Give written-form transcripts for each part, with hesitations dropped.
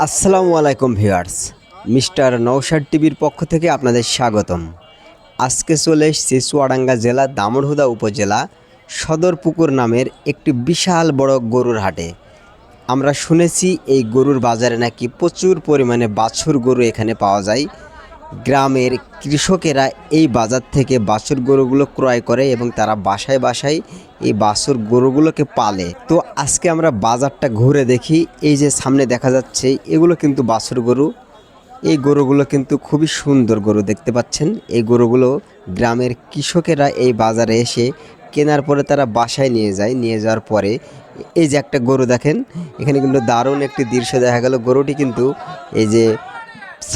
আসসালামু আলাইকুম viewers, mister Naushad টিভির পক্ষ থেকে আপনাদের স্বাগতম। আজকে চলে এসেছি চুয়াডাঙ্গা জেলা দামুড়হুদা উপজেলা সদরপুকুর নামের একটি বিশাল বড় গরুর হাটে। আমরা শুনেছি এই গরুর বাজারে নাকি প্রচুর পরিমাণে বাছুর গরু এখানে পাওয়া যায়। গ্রামের কৃষকেরা এই বাজার থেকে বাছুর গরুগুলো ক্রয় করে এবং তারা বাসায় বাসায় এই বাছুর গরুগুলোকে পালে। তো আজকে আমরা বাজারটা ঘুরে দেখি। এই যে সামনে দেখা যাচ্ছে এগুলো কিন্তু বাছুর গরু। এই গরুগুলো কিন্তু খুবই সুন্দর গরু, দেখতে পাচ্ছেন। এই গরুগুলো গ্রামের কৃষকেরা এই বাজারে এসে কেনার পরে তারা বাসায় নিয়ে যায়। নিয়ে যাওয়ার পরে এই যে একটা গরু দেখেন, এখানে কিন্তু দারুণ একটি দৃশ্য দেখা গেল। গরুটি কিন্তু এই যে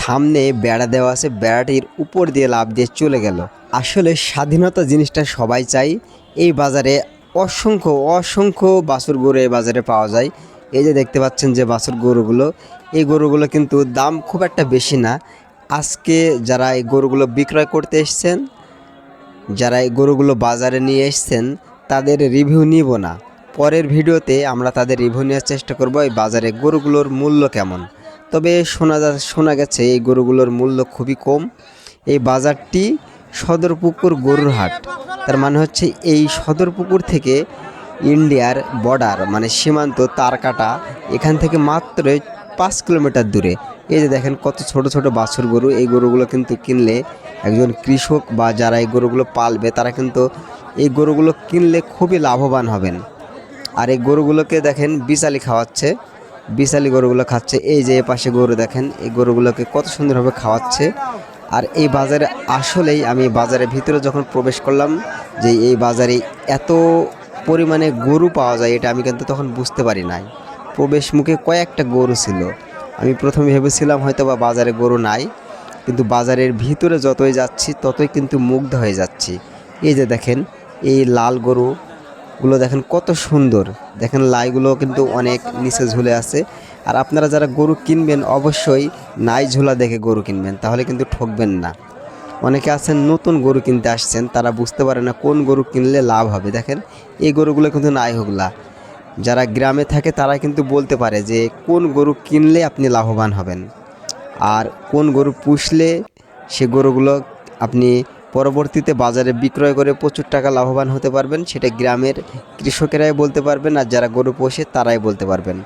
সামনে বেড়া দেওয়া আছে, বেড়াটির উপর দিয়ে লাফ দিয়ে চলে গেল। আসলে স্বাধীনতা জিনিসটা সবাই চাই। এই বাজারে অসংখ্য অসংখ্য বাছুর গরু এই বাজারে পাওয়া যায়। এই যে দেখতে পাচ্ছেন যে বাছুর গরুগুলো, এই গরুগুলো কিন্তু দাম খুব একটা বেশি না। আজকে যারা এই গরুগুলো বিক্রয় করতে এসছেন, যারা এই গরুগুলো বাজারে নিয়ে এসছেন, তাদের রিভিউ নিব না। পরের ভিডিওতে আমরা তাদের রিভিউ নেওয়ার চেষ্টা করব এই বাজারে গরুগুলোর মূল্য কেমন। তবে শোনা গেছে এই গরুগুলোর মূল্য খুবই কম। এই বাজারটি সদরপুকুর গরুর হাট, তার মানে হচ্ছে এই সদরপুকুর থেকে ইন্ডিয়ার বর্ডার মানে সীমান্ত তারকাটা এখান থেকে মাত্র 5 কিলোমিটার দূরে। এই যে দেখেন কত ছোট ছোট বাছুর গরু। এই গরুগুলো কিন্তু কিনলে একজন কৃষক বা যারা এই গরুগুলো পালবে তারা কিন্তু এই গরুগুলো কিনলে খুবই লাভবান হবেন। আর এই গরুগুলোকে দেখেন বিচালি খাওয়াচ্ছে, বিচালি গরুগুলো খাচ্ছে। এই যে পাশে গরু দেখেন, এই গরুগুলোকে কত সুন্দরভাবে খাওয়াচ্ছে। আর এই বাজারে আসলেই আমি বাজারের ভিতরে যখন প্রবেশ করলাম যে এই বাজারে এত পরিমাণে গরু পাওয়া যায়, এটা আমি কিন্তু তখন বুঝতে পারি নাই। প্রবেশ মুখে কয়েকটা গরু ছিল। আমি প্রথমে ভেবেছিলাম হয়তো বা বাজারে গরু নাই, কিন্তু বাজারের ভিতরে যতই যাচ্ছি ততই কিন্তু মুগ্ধ হয়ে যাচ্ছি। এই যে দেখেন এই লাল গরুগুলো দেখেন কত সুন্দর। দেখেন লাইগুলো কিন্তু অনেক নিচে ঝুলে আছে। আর আপনারা যারা গরু কিনবেন অবশ্যই নাই ঝোলা দেখে গরু কিনবেন, তাহলে কিন্তু ঠকবেন না। অনেকে আছেন নতুন গরু কিনতে আসছেন, তারা বুঝতে পারে না কোন গরু কিনলে লাভ হবে। দেখেন এই গরুগুলো কিন্তু নাই হোগলা। যারা গ্রামে থাকে তারা কিন্তু বলতে পারে যে কোন গরু কিনলে আপনি লাভবান হবেন, আর কোন গরু পুষলে সে গরুগুলো আপনি পরবর্তীতে বাজারে বিক্রয় করে প্রচুর টাকা লাভবান হতে পারবেন, সেটা গ্রামের কৃষকেরাই বলতে পারবেন। আর যারা গরু পোষে তারাই বলতে পারবেন।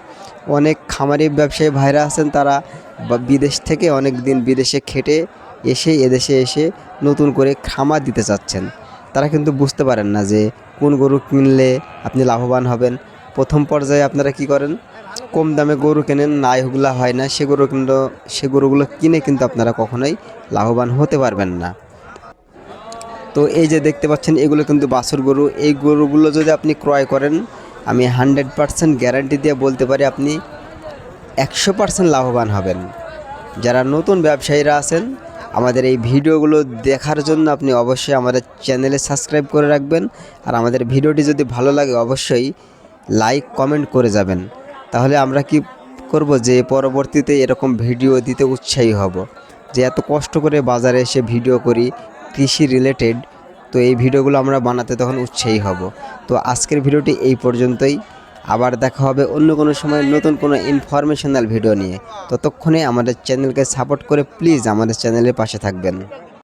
অনেক খামারি ব্যবসায়ী ভাইরা আছেন, তারা বিদেশ থেকে অনেক দিন বিদেশে খেটে এসে এদেশে এসে নতুন করে খামার দিতে চাচ্ছেন। তারা কিন্তু বুঝতে পারেন না যে কোন গরু কিনলে আপনি লাভবান হবেন। প্রথম পর্যায়ে আপনারা কি করেন, কম দামে গরু কেনেন, নাই ওগুলা হয় না, সে গরুগুলো কিনে কিন্তু আপনারা কখনোই লাভবান হতে পারবেন না। তো এই যে দেখতে পাচ্ছেন এগুলো কিন্তু বাছুর গরু। এই গরুগুলো যদি আপনি ক্রয় করেন, আমি 100% গ্যারান্টি দিয়ে বলতে পারি আপনি 100% লাভবান হবেন। যারা নতুন ব্যবসায়ীরা আছেন, আমাদের এই ভিডিওগুলো দেখার জন্য আপনি অবশ্যই আমাদের চ্যানেলে সাবস্ক্রাইব করে রাখবেন। আর আমাদের ভিডিওটি যদি ভালো লাগে অবশ্যই লাইক কমেন্ট করে যাবেন। তাহলে আমরা কি করব যে পরবর্তীতে এরকম ভিডিও দিতে উৎসাহী হব। যে এত কষ্ট করে বাজারে এসে ভিডিও করি কৃষি রিলেটেড, তো এই ভিডিওগুলো আমরা বানাতে তখন উৎসাহী হব। তো আজকের ভিডিওটি এই পর্যন্তই। আবার দেখা হবে অন্য কোনো সময় নতুন কোনো ইনফরমেশনাল ভিডিও নিয়ে। ততক্ষণে আমাদের চ্যানেলকে সাপোর্ট করে প্লিজ আমাদের চ্যানেলের পাশে থাকবেন।